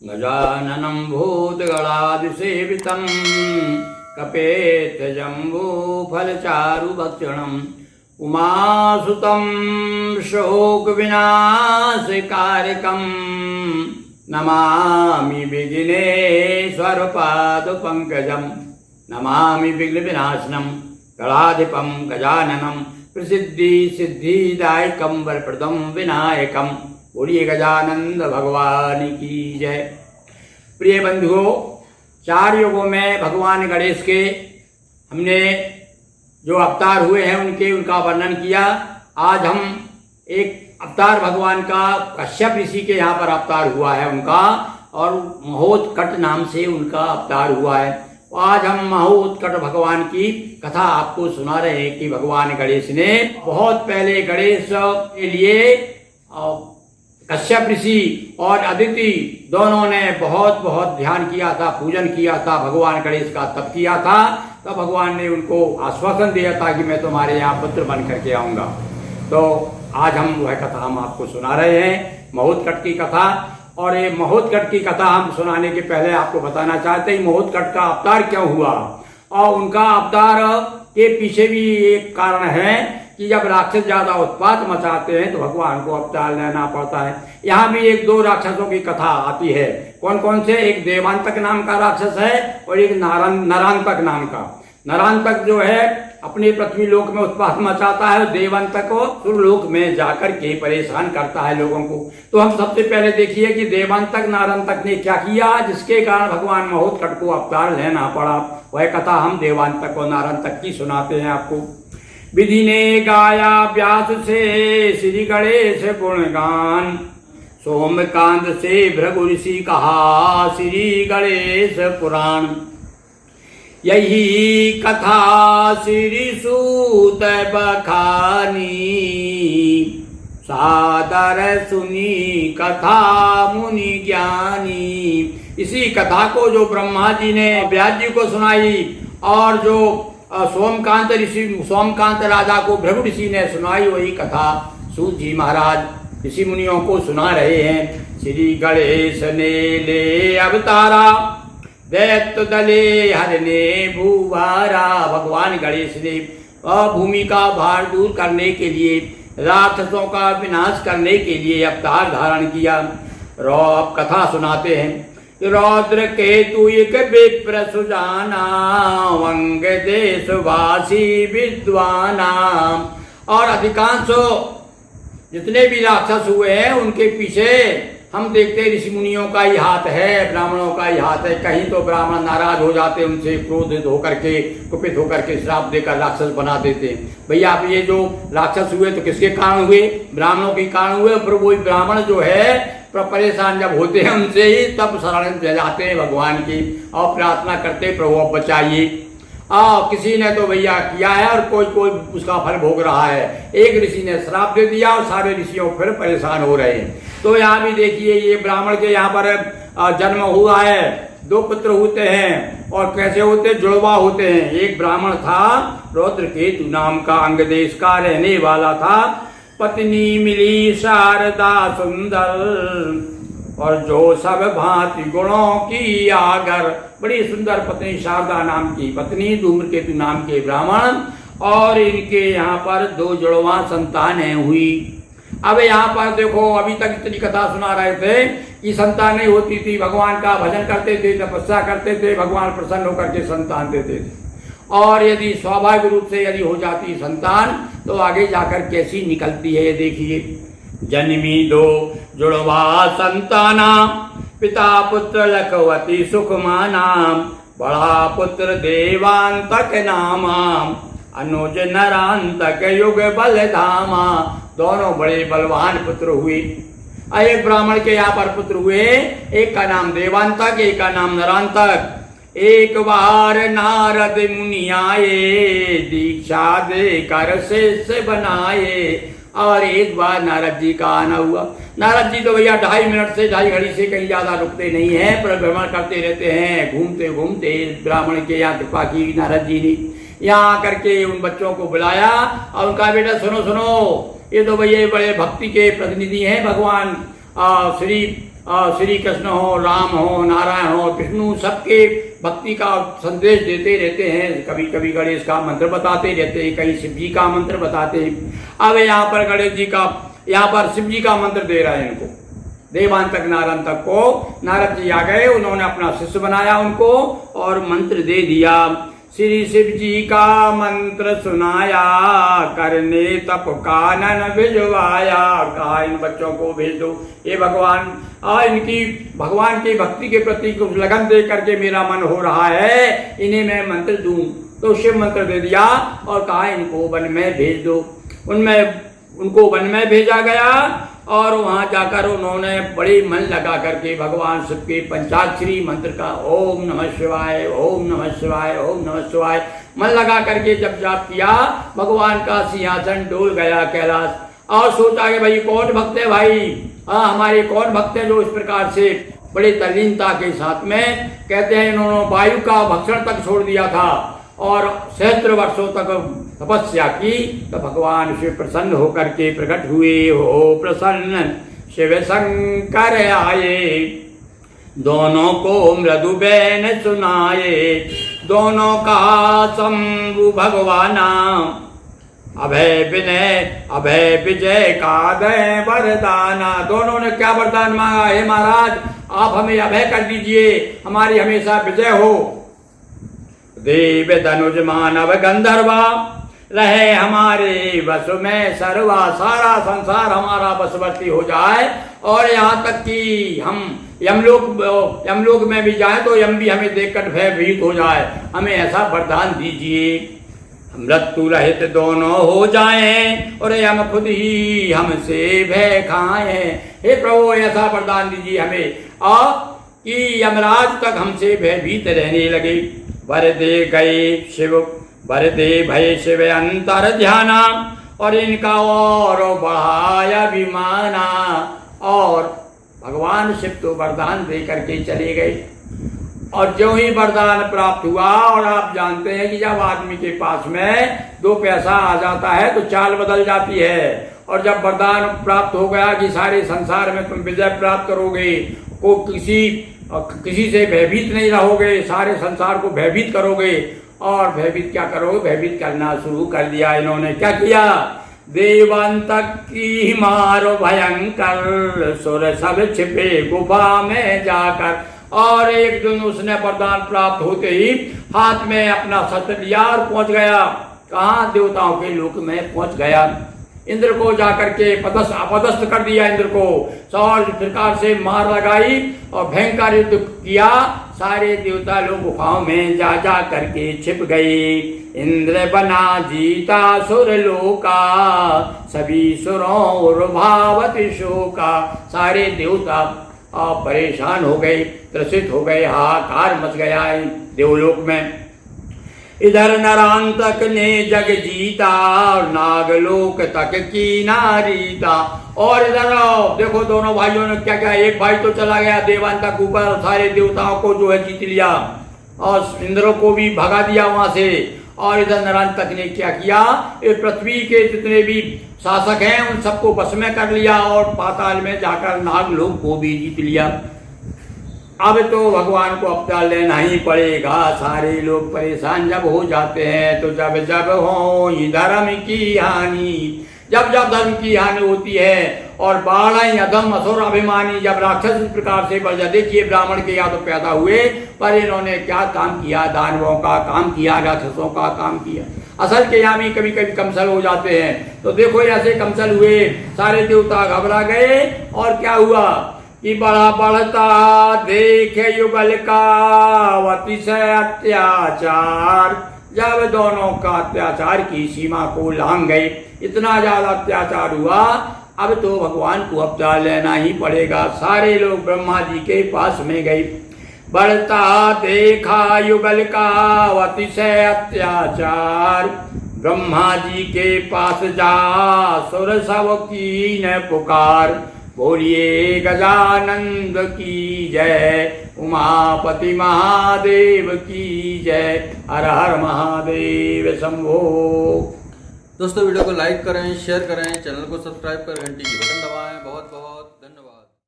गजाननं भूतगणादिसेवितं कपेतजम्बूफलचारुभक्षणम् उमासुतं शोकविनाशकारकं नमामि विघ्नेश्वरपादपङ्कजं नमामि विघ्नविनाशनं गणाधिपं गजाननं प्रसिद्धिसिद्धिदायकं वरप्रदं विनायकं। बोलिए गजानंद भगवान की जय। प्रिय बंधुओं, 4 युगों में भगवान गणेश के हमने जो अवतार हुए हैं उनका वर्णन किया। आज हम एक अवतार भगवान का कश्यप ऋषि के यहाँ पर अवतार हुआ है उनका, और महोत्कट नाम से उनका अवतार हुआ है। आज हम महोत्कट भगवान की कथा आपको सुना रहे हैं कि भगवान गणेश ने बहुत पहले गणेश के लिए कश्यप ऋषि और अदिति दोनों ने बहुत ध्यान किया था, पूजन किया था, भगवान गणेश का तप किया था। तब भगवान ने उनको आश्वासन दिया था कि मैं तुम्हारे यहाँ पुत्र बन करके आऊंगा। तो आज हम वह कथा हम आपको सुना रहे हैं, महोत्कट की कथा। और ये महोत्कट की कथा हम सुनाने के पहले आपको बताना चाहते हैं महोत्कट का अवतार क्यों हुआ, और उनका अवतार के पीछे भी एक कारण है कि जब राक्षस ज्यादा उत्पात मचाते हैं तो भगवान को अवतार लेना पड़ता है। यहाँ भी 1-2 राक्षसों की कथा आती है। कौन कौन से? एक देवांतक नाम का राक्षस है और एक नरांतक नाम का। नरांतक जो है अपने पृथ्वी लोक में उत्पात मचाता है, देवांतक को सुरलोक में जाकर के परेशान करता है लोगों को। तो हम सबसे पहले देखिए कि देवांतक नारांतक ने क्या किया जिसके कारण भगवान महोत्कट को अवतार लेना पड़ा। वह कथा हम देवांतक और नारांतक की सुनाते हैं आपको। विधि ने गाया व्यास से श्री गणेश गुणगान, सोमकांत से भृगु ऋषि कहा श्री गणेश पुराण। यही कथा श्री सूत बखानी, सादर सुनी कथा मुनि ज्ञानी। इसी कथा को जो ब्रह्मा जी ने व्यास जी को सुनाई और जो सोमकांत राजा को भृगु ऋषि ने सुनाई, वही कथा सूत जी महाराज ऋषि मुनियों को सुना रहे हैं। श्री गणेश ने ले अवतारा, दैत्य दले हरने भूवारा। भगवान गणेश ने भूमि का भार दूर करने के लिए, राक्षसों का विनाश करने के लिए अवतार धारण किया। अब कथा सुनाते हैं। रौद्र केतु एक विप्र सुजाना, वंग देशवासी विद्वाना। और अधिकांश जितने भी राक्षस हुए हैं उनके पीछे हम देखते ऋषि मुनियों का ही हाथ है, ब्राह्मणों का ही हाथ है। कहीं तो ब्राह्मण नाराज हो जाते, उनसे क्रोधित होकर के, कुपित होकर के श्राप देकर राक्षस बना देते। भैया आप ये जो राक्षस हुए तो किसके कारण हुए? ब्राह्मणों के कारण हुए। पर वही ब्राह्मण जो है परेशान जब होते हैं उनसे ही तब शरण जाते हैं भगवान की और प्रार्थना करते प्रभु आप बचाइए। किसी ने तो भैया किया है और कोई उसका फल भोग रहा है। एक ऋषि ने श्राप दे दिया और सारे ऋषियों फिर परेशान हो रहे हैं। तो यहाँ भी देखिए ये ब्राह्मण के यहाँ पर जन्म हुआ है, 2 पुत्र होते हैं। और कैसे होते? जुड़वा होते हैं। एक ब्राह्मण था रौद्र केतु नाम का, अंग देश का रहने वाला था। पत्नी मिली शारदा सुंदर, और जो सब भांति गुणों की आगर। बड़ी सुंदर पत्नी शारदा नाम की पत्नी, धूम्रकेतु नाम के ब्राह्मण, और इनके यहाँ पर 2 जुड़वा संतानें हुई। अब यहाँ पर देखो, अभी तक इतनी कथा सुना रहे थे कि संतानें होती थी, भगवान का भजन करते थे, तपस्या करते थे, भगवान प्रसन्न होकर के संतान देते थे। और यदि स्वाभाविक रूप से यदि हो जाती संतान तो आगे जाकर कैसी निकलती है ये देखिए। जन्मी 2 जुड़वा संताना, पिता पुत्र लखवती सुखमाना। बड़ा पुत्र देवांतक नामा, अनुज नरांतक युग बलधामा। दोनों बड़े बलवान पुत्र हुए। एक ब्राह्मण के यहाँ पर पुत्र हुए, एक का नाम देवांतक, एक का नाम नरांतक। एक बार नारद मुनि आए, दीक्षा दे कर शिष्य बनाए। और एक बार नारद जी का आना हुआ। नारद जी तो भैया 2.5 मिनट से 2.5 घड़ी से कहीं ज्यादा रुकते नहीं है, पर भ्रमण करते रहते हैं। घूमते घूमते ब्राह्मण के यहाँ कृपा की नारद जी ने। यहाँ आकर के उन बच्चों को बुलाया और उनका बेटा सुनो सुनो, ये तो भैया बड़े भक्ति के प्रतिनिधि हैं भगवान श्री श्री कृष्ण हो, राम हो, नारायण हो, विष्णु, सबके भक्ति का संदेश देते रहते हैं। कभी कभी गणेश का मंत्र बताते रहते हैं, कहीं शिव जी का मंत्र बताते हैं। अब यहाँ पर गणेश जी का, यहाँ पर शिव जी का मंत्र दे रहे हैं इनको, देवांतक नारद तक को। नारद जी आ गए, उन्होंने अपना शिष्य बनाया उनको और मंत्र दे दिया। श्री शिव जी का मंत्र सुनाया, करने तप कानन भिजवाया। कहा इन बच्चों को भेज दो, ये भगवान इनकी भगवान की भक्ति के प्रति कुछ लगन दे करके मेरा मन हो रहा है, इन्हें मैं मंत्र दूं। तो शिव मंत्र दे दिया और कहा इनको वन में भेज दो। उनको वन में भेजा गया और वहां जाकर उन्होंने बड़े मन लगा करके भगवान शिव के पंचाक्षरी मंत्र का ओम नमः शिवाय, ओम नमः शिवाय, ओम नमः शिवाय मन लगा करके जब जाप किया, भगवान का सिंहासन डोल गया कैलाश। और सोचा कि भाई कौन भक्त है भाई, हमारे कौन भक्त है जो इस प्रकार से बड़े तल्लीनता के साथ में, कहते हैं इन्होंने वायु का भक्षण तक छोड़ दिया था और सहस्त्र वर्षों तक तपस्या की। तो भगवान शिव प्रसन्न होकर के प्रकट हुए। हो प्रसन्न शिव शंकर आए, दोनों को मृदु बैन सुनाए। दोनों का शंभु भगवाना, अभय विनय अभय विजय का दे वरदाना। दोनों ने क्या वरदान मांगा, हे महाराज आप हमें अभय कर दीजिए, हमारी हमेशा विजय हो। देव धनुज मानव गंधर्वा, रहे हमारे वश में सर्वा। सारा संसार हमारा वशवर्ती हो जाए और यहाँ तक कि हम यमलोक में भी जाए तो यम भी हमें देखकर भयभीत हो जाए, हमें ऐसा वरदान दीजिए। मृत्यु रहित दोनों हो जाएं और यम खुद ही हमसे भय खाएं। हे प्रभु ऐसा वरदान दीजिए हमें कि यमराज तक हमसे भयभीत रहने लगे। वर दे गए शिव, वर दे भय शिव अंतर ध्याना, और इनका और बढ़ाया विमाना। और भगवान शिव तो वरदान दे करके चले गए। और जो ही वरदान प्राप्त हुआ, और आप जानते हैं कि जब आदमी के पास में 2 पैसा आ जाता है तो चाल बदल जाती है। और जब वरदान प्राप्त हो गया कि सारे संसार में तुम विजय प्राप्त करोगे, को किसी से भयभीत नहीं रहोगे, सारे संसार को भयभीत करोगे। और भयभीत क्या करोगे, भयभीत करना शुरू कर दिया इन्होंने। क्या किया, देवांतक की मारो भयंकर, सुर सब छिपे गुफा में जाकर। और एक दिन उसने वरदान प्राप्त होते ही हाथ में अपना शस्त्र लिया और पहुंच गया, कहाँ, देवताओं के लोक में पहुंच गया। इंद्र को जाकर के अपदस्थ कर दिया। इंद्र को सौर प्रकार से मार लगाई और भयंकर युद्ध किया। सारे देवता लोग गुफाओं में जा जा करके छिप गए। इंद्र बना जीता सुर लोका, सभी सुरों और भावत शोका। सारे देवता परेशान हो गए, त्रसित हो गए, हाहाकार मच गया है देवलोक में। इधर नरांतक ने जग जीता, नागलोक तक की नारीता। और इधर देखो दोनों भाइयों ने क्या क्या, एक भाई तो चला गया देवांतक ऊपर, सारे देवताओं को जो है जीत लिया और इंद्र को भी भगा दिया वहां से। और इधर नरांतक ने क्या किया, इस पृथ्वी के जितने भी शासक हैं उन सबको वश में कर लिया और पाताल में जाकर नागलोक को भी जीत लिया। अब तो भगवान को अवतार लेना ही पड़ेगा। सारे लोग परेशान जब हो जाते हैं तो जब जब हो धर्म की हानि, जब जब धर्म की हानि होती है और बाढ़ अधम असुर अभिमानी, जब राक्षस इस प्रकार से बढ़ जाते। देखिए ब्राह्मण के यहाँ तो पैदा हुए, पर इन्होंने क्या काम किया, दानवों का काम किया, राक्षसों का काम किया। असल के यहाँ भी कभी कभी कमसल हो जाते हैं। तो देखो ऐसे कमसल हुए, सारे देवता घबरा गए। और क्या हुआ कि बड़ा बढ़ता देख युगल का अतिशय अत्याचार। जब दोनों का अत्याचार की सीमा को लांघ गए, इतना ज्यादा अत्याचार हुआ, अब तो भगवान को अवतार लेना ही पड़ेगा। सारे लोग ब्रह्मा जी के पास में गए। बढ़ता देखा युगल का अतिशय अत्याचार, ब्रह्मा जी के पास जा सुर सब की न पुकार। बोलिए गजानंद की जय, उमापति महादेव की जय, हर हर महादेव शंभो। दोस्तों वीडियो को लाइक करें, शेयर करें, चैनल को सब्सक्राइब कर घंटी की बटन दबाएं। बहुत बहुत